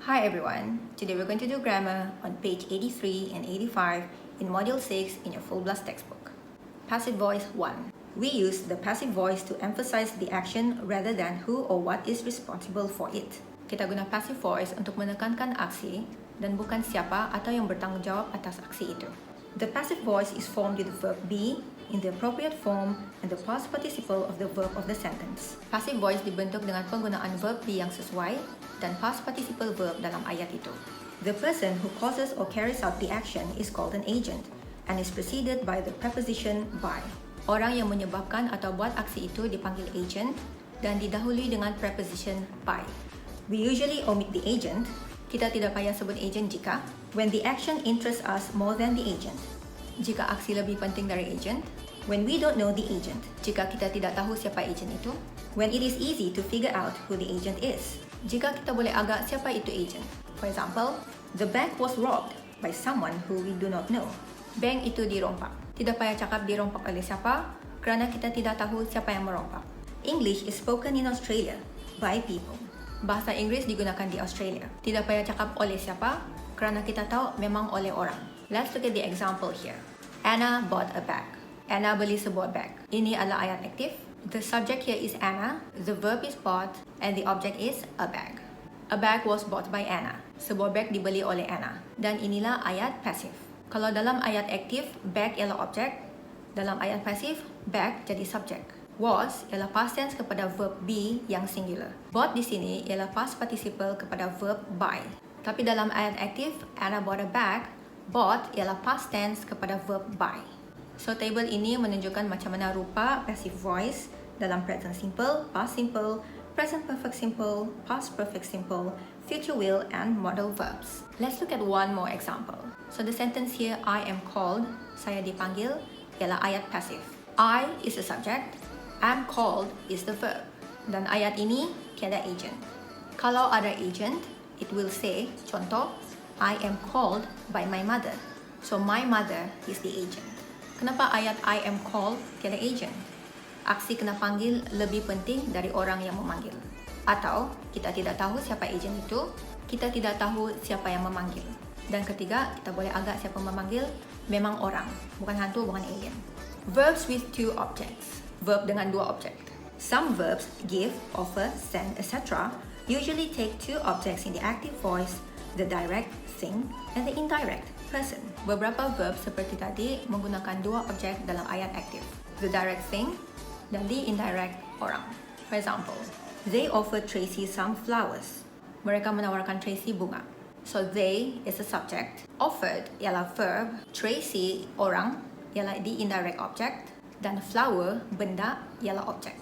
Hi everyone, today we're going to do grammar on page 83 and 85 in module 6 in your full blast textbook. Passive voice 1. We use the passive voice to emphasize the action rather than who or what is responsible for it. Kita guna passive voice untuk menekankan aksi dan bukan siapa atau yang bertanggung jawab atas aksi itu. The passive voice is formed with the verb be in the appropriate form and the past participle of the verb of the sentence. Passive voice dibentuk dengan penggunaan verb be yang sesuai dan past participle verb dalam ayat itu. The person who causes or carries out the action is called an agent and is preceded by the preposition by. Orang yang menyebabkan atau buat aksi itu dipanggil agent dan didahului dengan preposition by. We usually omit the agent. Kita tidak payah sebut agent jika when the action interests us more than the agent. Jika aksi lebih penting dari agent. When we don't know the agent. Jika kita tidak tahu siapa agent itu. When it is easy to figure out who the agent is. Jika kita boleh agak siapa itu agent. For example, the bank was robbed by someone who we do not know. Bank itu dirompak. Tidak payah cakap dirompak oleh siapa kerana kita tidak tahu siapa yang merompak. English is spoken in Australia by people. Bahasa Inggeris digunakan di Australia. Tidak payah cakap oleh siapa kerana kita tahu memang oleh orang. Let's look at the example here. Anna bought a bag. Anna beli sebuah bag. Ini adalah ayat aktif. The subject here is Anna, the verb is bought, and the object is a bag. A bag was bought by Anna. Sebuah bag dibeli oleh Anna. Dan inilah ayat pasif. Kalau dalam ayat aktif, bag ialah objek. Dalam ayat pasif, bag jadi subjek. Was ialah past tense kepada verb be yang singular. Bought di sini ialah past participle kepada verb buy. Tapi dalam ayat aktif, Anna bought a bag. Bought ialah past tense kepada verb buy. So table ini menunjukkan macam mana rupa passive voice dalam present simple, past simple, present perfect simple, past perfect simple, future will, and modal verbs. Let's look at one more example. So the sentence here, I am called, saya dipanggil, ialah ayat passive. I is the subject, am called is the verb. Dan ayat ini tiada agent. Kalau ada agent, it will say, contoh, I am called by my mother. So my mother is the agent. Kenapa ayat I am called tiada agent? Aksi kena panggil lebih penting dari orang yang memanggil. Atau kita tidak tahu siapa agent itu, kita tidak tahu siapa yang memanggil. Dan ketiga, kita boleh agak siapa memanggil, memang orang, bukan hantu, bukan alien. Verbs with two objects. Verb dengan dua objek. Some verbs give, offer, send, etc. usually take two objects in the active voice, the direct thing and the indirect person. Beberapa verb seperti tadi menggunakan dua objek dalam ayat aktif. The direct thing dan the indirect orang. For example, they offered Tracy some flowers. Mereka menawarkan Tracy bunga. So they is the subject. Offered ialah verb. Tracy orang ialah the indirect object. Dan flower benda ialah object.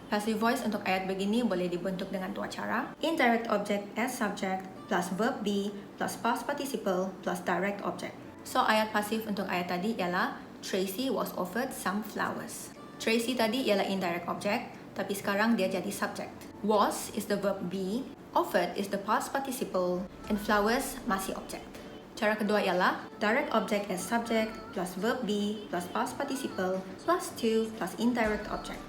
Passive voice untuk ayat begini boleh dibentuk dengan dua cara. Indirect object as subject plus verb be plus past participle plus direct object. So ayat pasif untuk ayat tadi ialah Tracy was offered some flowers. Tracy tadi ialah indirect object, tapi sekarang dia jadi subject. Was is the verb be, offered is the past participle, and flowers masih object. Cara kedua ialah direct object as subject plus verb be plus past participle plus to plus indirect object.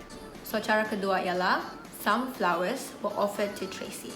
So cara kedua ialah some flowers were offered to Tracy.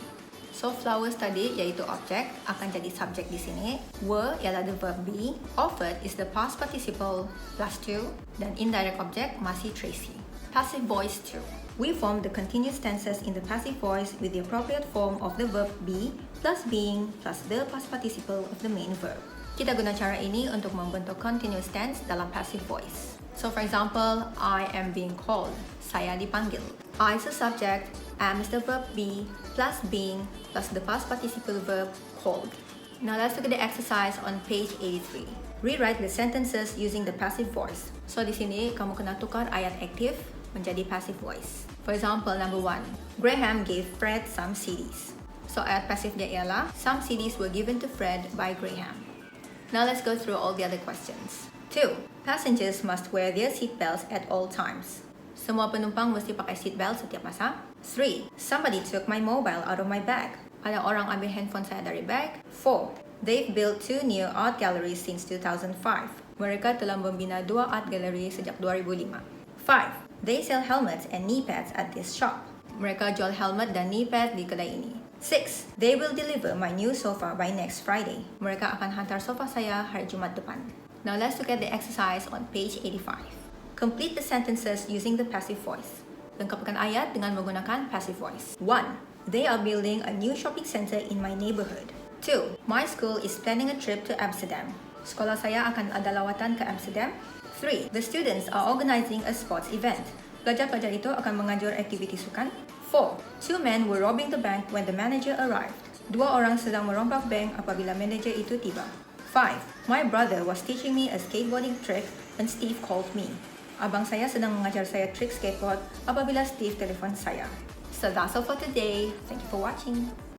So flowers tadi iaitu objek akan jadi subjek di sini. Were ialah the verb be, offered is the past participle plus to, dan indirect object masih Tracy. Passive voice 2. We form the continuous tenses in the passive voice with the appropriate form of the verb be plus being plus the past participle of the main verb. Kita guna cara ini untuk membentuk continuous tense dalam passive voice. So for example, I am being called. Saya dipanggil. I is the subject, am is the verb be, plus being, plus the past participle verb called. Now let's look at the exercise on page 83. Rewrite the sentences using the passive voice. So di sini kamu kena tukar ayat aktif menjadi passive voice. For example, number 1. Graham gave Fred some CDs. So ayat pasif dia ialah some CDs were given to Fred by Graham. Now let's go through all the other questions. 2. Passengers must wear their seatbelts at all times. Semua penumpang mesti pakai seatbelt setiap masa. 3. Somebody took my mobile out of my bag. Ada orang ambil handphone saya dari bag. 4. They've built 2 new art galleries since 2005. Mereka telah membina 2 art gallery sejak 2005. 5. They sell helmets and knee pads at this shop. Mereka jual helmet dan knee pad di kedai ini. 6. They will deliver my new sofa by next Friday. Mereka akan hantar sofa saya hari Jumat depan. Now let's look at the exercise on page 85. Complete the sentences using the passive voice. Lengkapkan ayat dengan menggunakan passive voice. 1. They are building a new shopping center in my neighborhood. 2. My school is planning a trip to Amsterdam. Sekolah saya akan ada lawatan ke Amsterdam. 3. The students are organizing a sports event. Pelajar-pelajar itu akan mengajar aktiviti sukan. 4. Two men were robbing the bank when the manager arrived. Dua orang sedang merompak bank apabila manager itu tiba. 5. My brother was teaching me a skateboarding trick and Steve called me. Abang saya sedang mengajar saya trik skateboard apabila Steve telefon saya. So that's all for today. Thank you for watching.